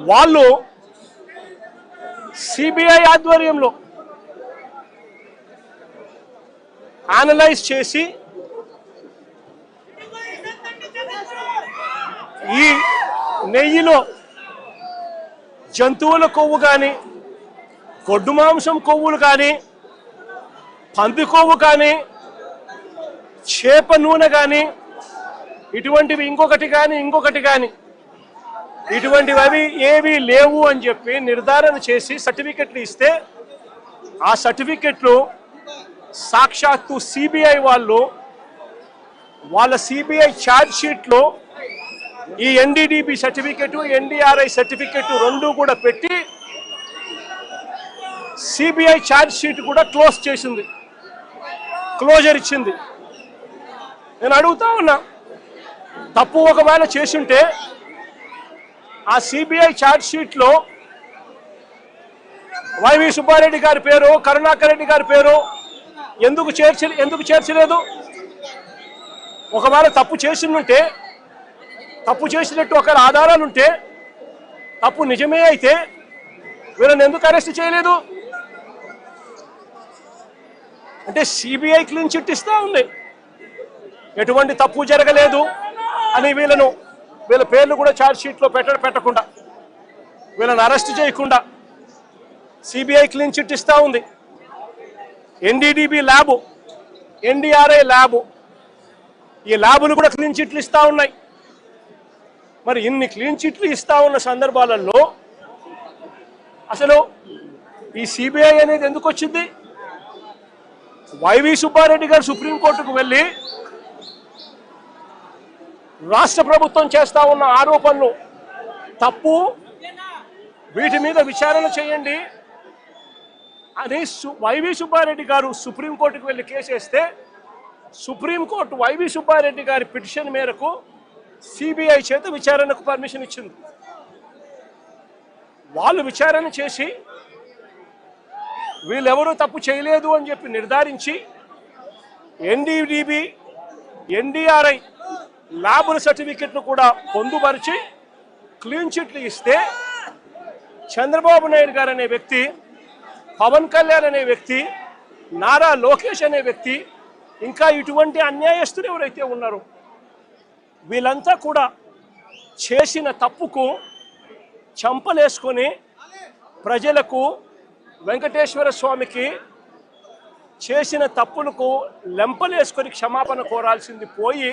వాళ్ళు సిబిఐ ఆధ్వర్యంలో అనలైజ్ చేసి ఈ నెయ్యిలో జంతువుల కొవ్వు కానీ, గొడ్డు మాంసం కొవ్వులు కానీ, పంది కొవ్వు కానీ, చేప నూనె కానీ, ఇటువంటివి ఇంకొకటి కానీ ఇటువంటివి అవి ఏవి లేవు అని చెప్పి నిర్ధారణ చేసి సర్టిఫికెట్లు ఇస్తే ఆ సర్టిఫికెట్లు సాక్షాత్తు సిబిఐ వాళ్ళు వాళ్ళ సిబిఐ ఛార్జ్ షీట్లో ఈ ఎన్డీడీబీ సర్టిఫికెట్, ఎన్డీఆర్ఐ సర్టిఫికెట్ రెండు కూడా పెట్టి సిబిఐ ఛార్జ్ షీట్ కూడా క్లోజర్ ఇచ్చింది. నేను అడుగుతా ఉన్నా, తప్పు ఒకవేళ చేసుంటే ఆ సిబిఐ ఛార్జ్ షీట్లో వైవి సుబ్బారెడ్డి గారి పేరు, కరుణాకర్ రెడ్డి గారి పేరు ఎందుకు చేర్చలేదు? ఒకవేళ తప్పు చేసినట్టు ఒకవేళ ఆధారాలుంటే, తప్పు నిజమే అయితే వీళ్ళని ఎందుకు అరెస్ట్ చేయలేదు? అంటే సిబిఐ క్లీన్ చిట్ ఇస్తా ఉంది, ఎటువంటి తప్పు జరగలేదు అని వీళ్ళ పేర్లు కూడా ఛార్జ్ షీట్లో పెట్టకుండా, వీళ్ళని అరెస్ట్ చేయకుండా సిబిఐ క్లీన్ చిట్ ఇస్తా ఉంది. ఎన్డీడీబీ ల్యాబు, ఎన్డీఆర్ఐ ల్యాబు, ఈ ల్యాబులు కూడా క్లీన్ చిట్లు ఇస్తా ఉన్నాయి. మరి ఇన్ని క్లీన్ చిట్లు ఇస్తా ఉన్న సందర్భాలలో అసలు ఈ సిబిఐ అనేది ఎందుకు వచ్చింది? వైవి సుబ్బారెడ్డి గారు సుప్రీంకోర్టుకు వెళ్ళి రాష్ట్ర ప్రభుత్వం చేస్తా ఉన్న ఆరోపణలు తప్పు, వీటి మీద విచారణ చేయండి అని వైవి సుబ్బారెడ్డి గారు సుప్రీంకోర్టుకు వెళ్ళి కేసు వేస్తే సుప్రీంకోర్టు వైవి సుబ్బారెడ్డి గారి పిటిషన్ మేరకు సిబిఐ చేత విచారణకు పర్మిషన్ ఇచ్చింది. వాళ్ళు విచారణ చేసి వీళ్ళెవరూ తప్పు చేయలేదు అని చెప్పి నిర్ధారించి ఎన్డీడీబీ, ఎన్డీఆర్ఐ ల్యాబుల సర్టిఫికెట్ను కూడా పొందుపరిచి క్లీన్ చిట్లు ఇస్తే చంద్రబాబు నాయుడు గారు అనే వ్యక్తి, పవన్ కళ్యాణ్ అనే వ్యక్తి, నారా లోకేష్ అనే వ్యక్తి, ఇంకా ఇటువంటి అన్యాయస్తులు ఎవరైతే ఉన్నారో వీళ్ళంతా కూడా చేసిన తప్పుకు చంపలేసుకొని ప్రజలకు, వెంకటేశ్వర స్వామికి చేసిన తప్పులకు లెంపలేసుకొని క్షమాపణ కోరాల్సింది పోయి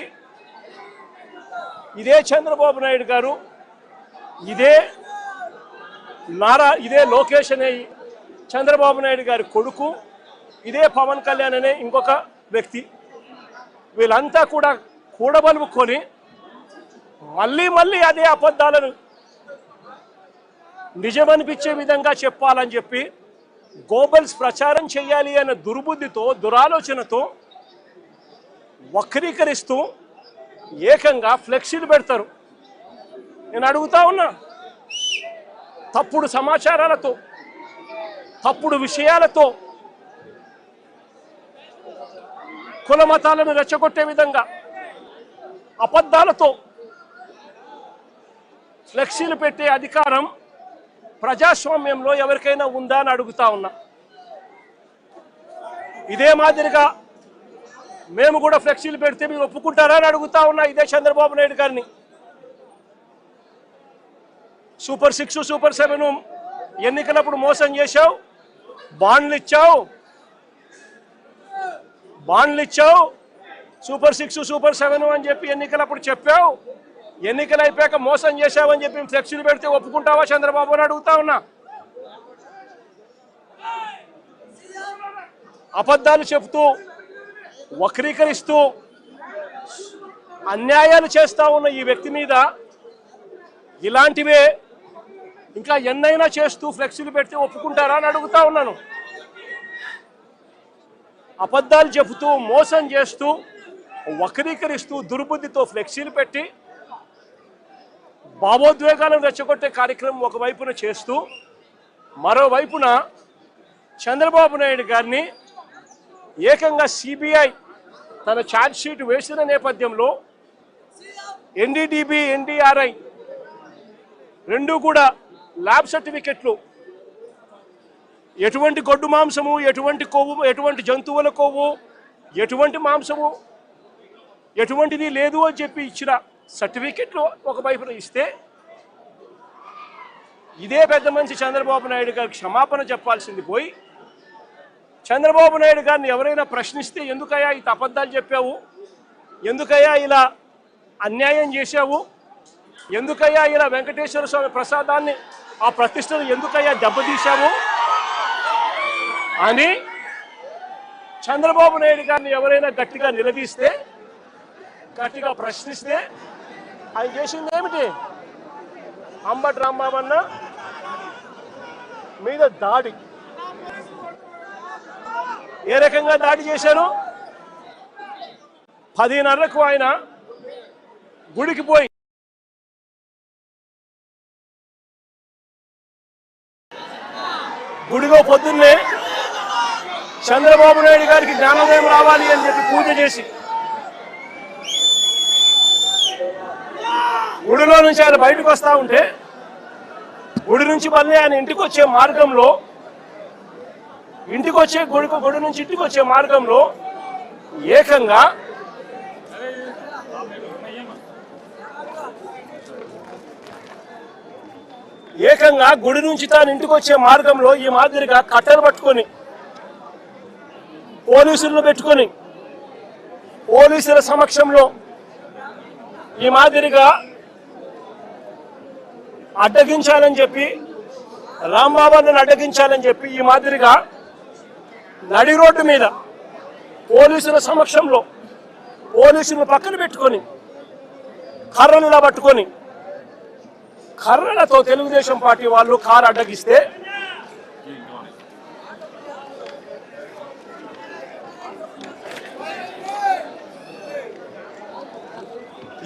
ఇదే చంద్రబాబు నాయుడు గారు, ఇదే లోకేష్ అనే చంద్రబాబు నాయుడు గారి కొడుకు, ఇదే పవన్ కళ్యాణ్ అనే ఇంకొక వ్యక్తి, వీళ్ళంతా కూడా కూడబలుపుకొని మళ్ళీ అదే అబద్ధాలను నిజమనిపించే విధంగా చెప్పాలని చెప్పి గోబల్స్ ప్రచారం చేయాలి అన్న దుర్బుద్ధితో, దురాలోచనతో వక్రీకరిస్తూ ఏకంగా ఫ్లెక్సీలు పెడతారు. నేను అడుగుతా ఉన్నా, తప్పుడు సమాచారాలతో, తప్పుడు విషయాలతో, కుల మతాలను రెచ్చగొట్టే విధంగా అబద్ధాలతో ఫ్లెక్సీలు పెట్టే అధికారం ప్రజాస్వామ్యంలో ఎవరికైనా ఉందా అని అడుగుతా ఉన్నా. ఇదే మాదిరిగా మేము కూడా ఫ్లెక్సీలు పెడితే మీరు ఒప్పుకుంటారా అని అడుగుతా ఉన్నా ఇదే చంద్రబాబు నాయుడు గారిని. సూపర్ 6, సూపర్ 7 ఎన్నికలప్పుడు మోసం చేశావు, బాండ్లు ఇచ్చావు, సూపర్ 6, సూపర్ 7 అని చెప్పి ఎన్నికలప్పుడు చెప్పావు, ఎన్నికలు అయిపోయాక మోసం చేశావని చెప్పి ఫ్లెక్సీలు పెడితే ఒప్పుకుంటావా చంద్రబాబు అని అడుగుతా ఉన్నా. అబద్ధాలు చెప్తూ, వక్రీకరిస్తూ, అన్యాయాలు చేస్తా ఉన్న ఈ వ్యక్తి మీద ఇలాంటివే ఇంకా ఎన్నైనా చేస్తూ ఫ్లెక్సీలు పెడితే ఒప్పుకుంటారా అని అడుగుతా ఉన్నాను. అబద్ధాలు చెబుతూ, మోసం చేస్తూ, వక్రీకరిస్తూ, దుర్బుద్ధితో ఫ్లెక్సీలు పెట్టి భావోద్వేగాలను రెచ్చగొట్టే కార్యక్రమం ఒకవైపున చేస్తూ, మరోవైపున చంద్రబాబు నాయుడు గారిని ఏకంగా సిబిఐ తన ఛార్జ్ షీట్ వేసిన నేపథ్యంలో ఎన్డీడీబీ, ఎన్డీఆర్ఐ రెండు కూడా ల్యాబ్ సర్టిఫికెట్లు, ఎటువంటి గొడ్డు మాంసము, ఎటువంటి కొవ్వు, ఎటువంటి జంతువుల కొవ్వు, ఎటువంటి మాంసము, ఎటువంటిది లేదు అని చెప్పి ఇచ్చిన సర్టిఫికెట్లు ఒకవైపున ఇస్తే, ఇదే పెద్ద మనిషి చంద్రబాబు నాయుడు గారికి క్షమాపణ చెప్పాల్సింది పోయి చంద్రబాబు నాయుడు గారిని ఎవరైనా ప్రశ్నిస్తే ఎందుకయ్యా ఈ అబద్ధాలు చెప్పావు, ఎందుకయ్యా ఇలా అన్యాయం చేశావు, ఎందుకయ్యా ఇలా వెంకటేశ్వర స్వామి ప్రసాదాన్ని ఆ ప్రతిష్టను ఎందుకయ్యా దెబ్బతీశావు అని చంద్రబాబు నాయుడు గారిని ఎవరైనా గట్టిగా నిలదీస్తే, గట్టిగా ప్రశ్నిస్తే ఆయన చేసింది ఏమిటి? అంబటి రాంబాబన్న మీద దాడి. ఏ రకంగా దాడి చేశారు? 10:30కు ఆయన గుడికి పోయి గుడిలో పొద్దున్నే చంద్రబాబు నాయుడు గారికి జ్ఞానోదయం రావాలి అని చెప్పి పూజ చేసి గుడిలో నుంచి ఆయన బయటకు వస్తూ ఉంటే, గుడి నుంచి మళ్ళీ ఆయన ఇంటికి వచ్చే మార్గంలో, గుడి నుంచి ఇంటికి వచ్చే మార్గంలో ఏకంగా గుడి నుంచి తాను ఇంటికి వచ్చే మార్గంలో ఈ మాదిరిగా కట్టెలు పట్టుకొని పోలీసులను పెట్టుకొని పోలీసుల సమక్షంలో ఈ మాదిరిగా అడ్డగించాలని చెప్పి, రాంబాబుని అడ్డగించాలని చెప్పి ఈ మాదిరిగా నడి రోడ్డు మీద పోలీసుల సమక్షంలో పోలీసులను పక్కన పెట్టుకొని కర్రలులా పట్టుకొని కర్రలతో తెలుగుదేశం పార్టీ వాళ్ళు కారు అడ్డగిస్తే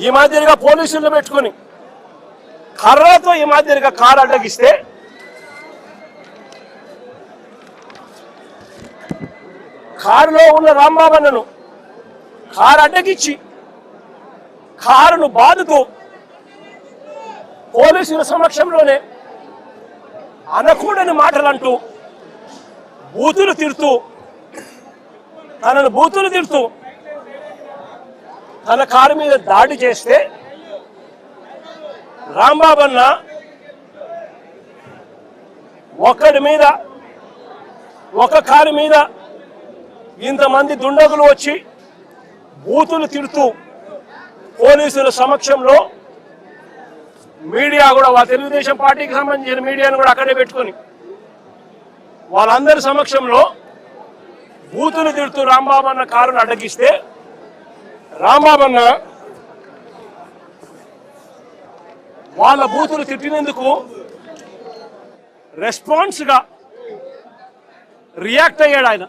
ఈ మాదిరిగా పోలీసులను పెట్టుకొని కర్రలతో ఈ మాదిరిగా కారు అడ్డగిస్తే కారులో ఉన్న రాంబాబన్నను కారు అడ్డగిచ్చి కారును బాదుతూ పోలీసుల సమక్షంలోనే అనకూడని మాటలంటూ బూతులు తిడుతూ తన కారు మీద దాడి చేస్తే రాంబాబన్న ఒక కారు మీద ఇంతమంది దుండగులు వచ్చి బూతులు తిడుతూ పోలీసుల సమక్షంలో మీడియా కూడా, వాళ్ళ తెలుగుదేశం పార్టీకి సంబంధించిన మీడియాను కూడా అక్కడే పెట్టుకొని వాళ్ళందరి సమక్షంలో బూతులు తిడుతూ రాంబాబన్న కారును అడ్డగిస్తే, రాంబాబన్న వాళ్ళ బూతులు తిట్టినందుకు రెస్పాన్స్గా రియాక్ట్ అయ్యాడు ఆయన.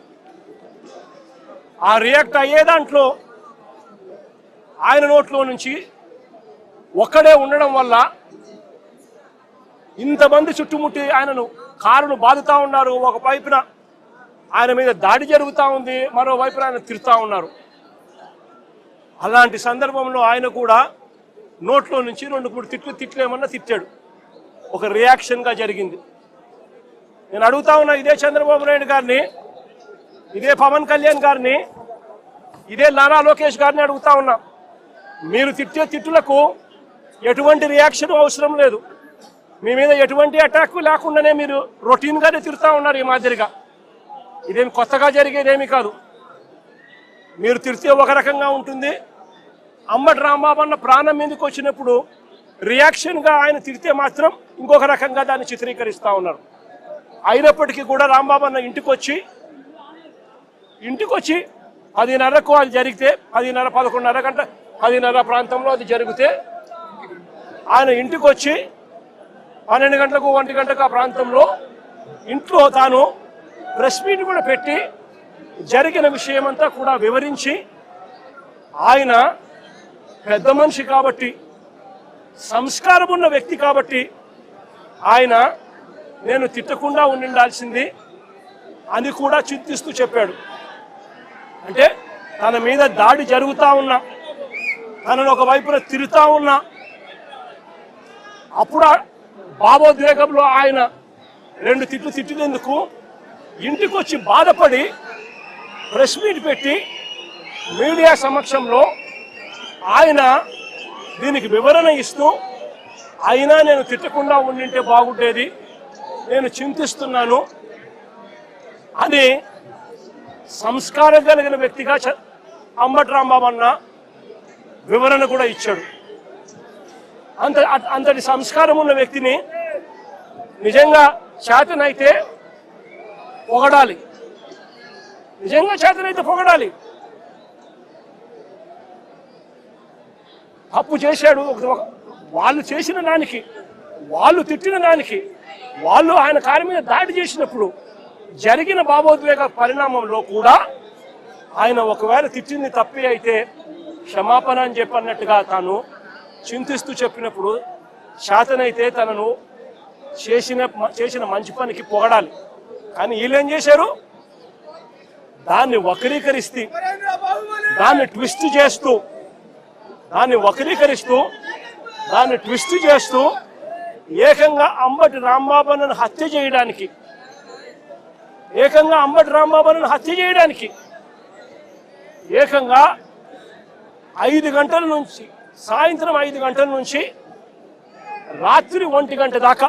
ఆ రియాక్ట్ అయ్యే దాంట్లో ఆయన నోట్లో నుంచి ఒక్కడే ఉండడం వల్ల ఇంతమంది చుట్టుముట్టి ఆయనను కారును బాదుతూ ఉన్నారు. ఒక వైపున ఆయన మీద దాడి జరుగుతూ ఉంది, మరోవైపున ఆయన తిడుతూ ఉన్నారు. అలాంటి సందర్భంలో ఆయన కూడా నోట్లో నుంచి 2-3 తిట్లు ఏమన్నా తిట్టాడు. ఒక రియాక్షన్గా జరిగింది. నేను అడుగుతా ఉన్నా ఇదే చంద్రబాబు నాయుడు గారిని, ఇదే పవన్ కళ్యాణ్ గారిని, ఇదే నారా లోకేష్ గారిని అడుగుతా ఉన్నా, మీరు తిట్టే తిట్టులకు ఎటువంటి రియాక్షన్ అవసరం లేదు, మీ మీద ఎటువంటి అటాక్ లేకుండానే మీరు రొటీన్గానే తిరుగుతూ ఉన్నారు. ఈ మాదిరిగా ఇదేమి కొత్తగా జరిగేదేమీ కాదు. మీరు తిరిగితే ఒక రకంగా ఉంటుంది, అంబటి రాంబాబన్న ప్రాణం మీదకి వచ్చినప్పుడు రియాక్షన్గా ఆయన తిరిగితే మాత్రం ఇంకొక రకంగా దాన్ని చిత్రీకరిస్తూ ఉన్నారు. అయినప్పటికీ కూడా రాంబాబన్న ఇంటికి వచ్చి 10:30కు అది జరిగితే, 10:30 ప్రాంతంలో అది జరిగితే ఆయన ఇంటికి వచ్చి 12 గంటలకు 1 గంటకు ఆ ప్రాంతంలో ఇంట్లో తాను ప్రెస్ మీట్ కూడా పెట్టి జరిగిన విషయమంతా కూడా వివరించి, ఆయన పెద్ద మనిషి కాబట్టి, సంస్కారం ఉన్న వ్యక్తి కాబట్టి ఆయన నేను తిట్టకుండా ఉండాల్సింది అని కూడా చింతిస్తూ చెప్పాడు. అంటే తన మీద దాడి జరుగుతూ ఉన్నా, తనను ఒకవైపున తిరుగుతూ ఉన్నా, అప్పుడు భావోద్వేగంలో ఆయన 2 తిట్లు తిట్టినందుకు ఇంటికి వచ్చి బాధపడి ప్రెస్ మీట్ పెట్టి మీడియా సమక్షంలో ఆయన దీనికి వివరణ ఇస్తూ అయినా నేను తిట్టకుండా ఉండింటే బాగుండేది, నేను చింతిస్తున్నాను అని సంస్కారం కలిగిన వ్యక్తిగా అంబటి రాంబాబు అన్న వివరణ కూడా ఇచ్చాడు. అంతటి సంస్కారం ఉన్న వ్యక్తిని నిజంగా చేతనైతే పొగడాలి, నిజంగా చేతనైతే పొగడాలి. తప్పు చేశాడు, వాళ్ళు చేసిన దానికి, వాళ్ళు తిట్టిన దానికి, వాళ్ళు ఆయన కారు మీద దాడి చేసినప్పుడు జరిగిన భావోద్వేగ పరిణామంలో కూడా ఆయన ఒకవేళ తిట్టింది తప్పే అయితే క్షమాపణ అని చెప్పన్నట్టుగా తాను చింతిస్తూ చెప్పినప్పుడు శాతనైతే తనను చేసిన మంచి పనికి పొగడాలి. కానీ వీళ్ళేం చేశారు, దాన్ని వక్రీకరిస్తూ, దాన్ని ట్విస్ట్ చేస్తూ, ఏకంగా అంబటి రాంబాబును హత్య చేయడానికి, ఏకంగా 5 గంటల నుంచి, సాయంత్రం 5 గంటల నుంచి రాత్రి 1 గంట దాకా,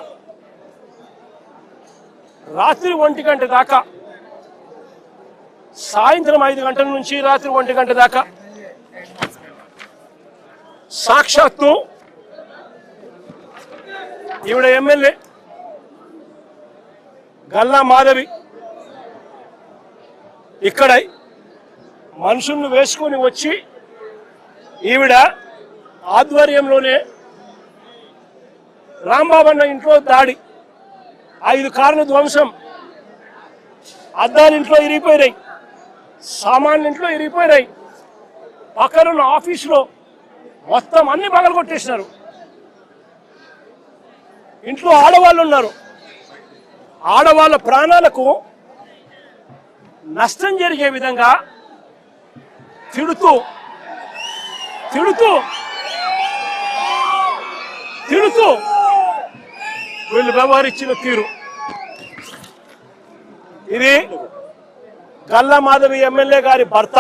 సాయంత్రం 5 గంటల నుంచి రాత్రి 1 గంట దాకా సాక్షాత్తు ఈవిడ ఎమ్మెల్యే గల్లా మాధవి ఇక్కడ మనుషులను వేసుకొని వచ్చి ఈవిడ ఆధ్వర్యంలోనే రాంబాబు అన్న ఇంట్లో దాడి, 5 కార్ల ధ్వంసం, అద్దాలు ఇంట్లో ఇరిగిపోయినాయి, సామాన్లు ఇంట్లో ఇరిగిపోయినాయి, పక్కనున్న ఆఫీసులో మొత్తం అన్ని పగలు కొట్టేసినారు. ఇంట్లో ఆడవాళ్ళు ఉన్నారు, ఆడవాళ్ళ ప్రాణాలకు నష్టం జరిగే విధంగా తిడుతూ వీళ్ళు వ్యవహరించిన తీరు ఇది గల్లా మాధవి ఎమ్మెల్యే గారి భర్త